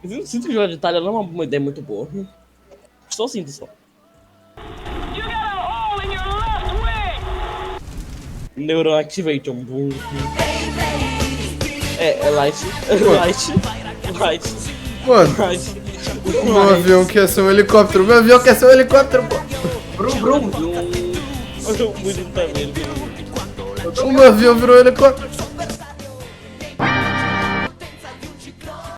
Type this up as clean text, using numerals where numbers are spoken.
Eu sinto que jogar de Itália não é uma ideia muito boa. Só sinto só. Neuron Activation. É light. Light. Mano, o meu avião quer ser um helicóptero. Meu avião quer ser um helicóptero, pô. Muito também. O meu avião virou um helicóptero.